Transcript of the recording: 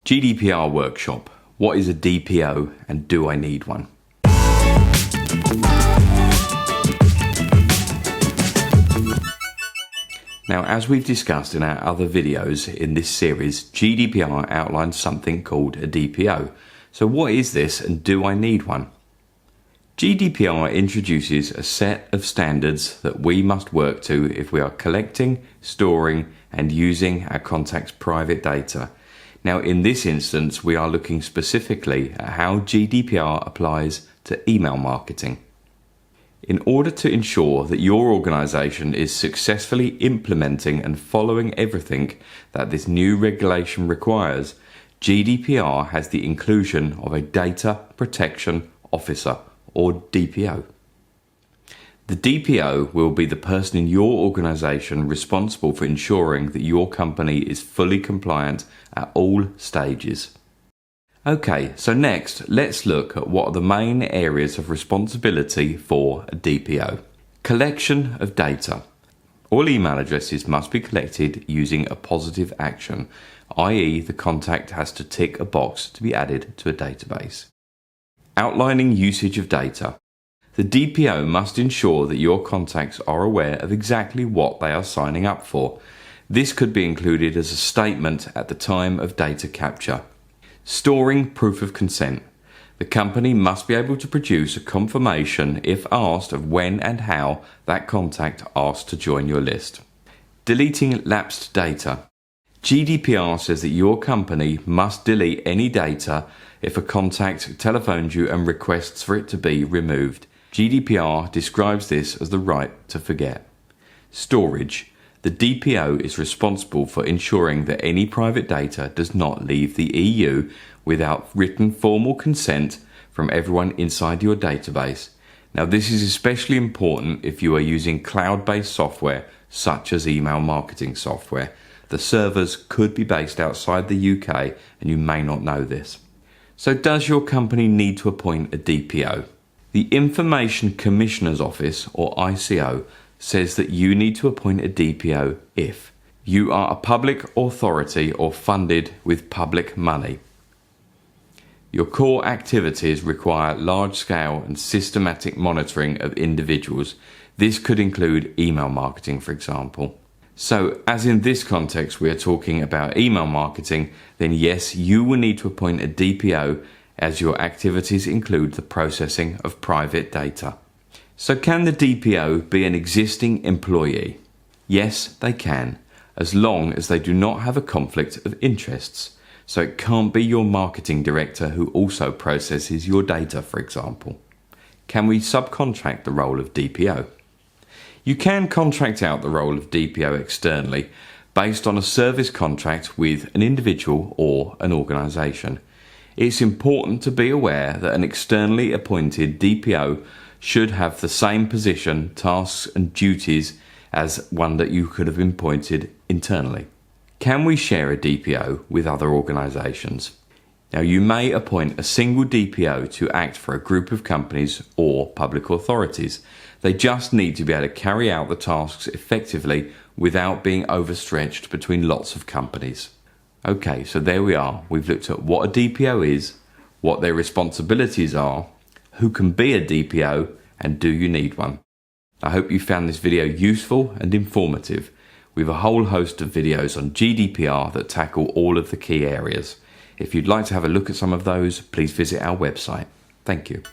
GDPR workshop. What is a DPO and do I need one? Now, as we've discussed in our other videos in this series, GDPR outlines something called a DPO. So what is this and do I need one? GDPR introduces a set of standards that we must work to if we are collecting, storing and using our contacts' private data. Now, in this instance, we are looking specifically at how GDPR applies to email marketing. In order to ensure that your organisation is successfully implementing and following everything that this new regulation requires, GDPR has the inclusion of a Data Protection Officer, or DPO. The DPO will be the person in your organisation responsible for ensuring that your company is fully compliant at all stages. Okay, so next, let's look at what are the main areas of responsibility for a DPO. Collection of data. All email addresses must be collected using a positive action, i.e. the contact has to tick a box to be added to a database. Outlining usage of data. The DPO must ensure that your contacts are aware of exactly what they are signing up for. This could be included as a statement at the time of data capture. Storing proof of consent. The company must be able to produce a confirmation if asked of when and how that contact asked to join your list. Deleting lapsed data. GDPR says that your company must delete any data if a contact telephones you and requests for it to be removed. GDPR describes this as the right to forget. Storage. The DPO is responsible for ensuring that any private data does not leave the EU without written formal consent from everyone inside your database. Now, this is especially important if you are using cloud-based software such as email marketing software. The servers could be based outside the UK and you may not know this. So does your company need to appoint a DPO? The Information Commissioner's Office, or ICO, says that you need to appoint a DPO if you are a public authority or funded with public money. Your core activities require large-scale and systematic monitoring of individuals. This could include email marketing, for example. So, as in this context we are talking about email marketing, then yes, you will need to appoint a DPO as your activities include the processing of private data. So can the DPO be an existing employee? Yes, they can, as long as they do not have a conflict of interests. So it can't be your marketing director who also processes your data, for example. Can we subcontract the role of DPO? You can contract out the role of DPO externally based on a service contract with an individual or an organisation. It's important to be aware that an externally appointed DPO should have the same position, tasks and duties as one that you could have appointed internally. Can we share a DPO with other organisations? Now, you may appoint a single DPO to act for a group of companies or public authorities. They just need to be able to carry out the tasks effectively without being overstretched between lots of companies. Okay, so there we are. We've looked at what a DPO is, what their responsibilities are, who can be a DPO, and do you need one? I hope you found this video useful and informative. We have a whole host of videos on GDPR that tackle all of the key areas. If you'd like to have a look at some of those, please visit our website. Thank you.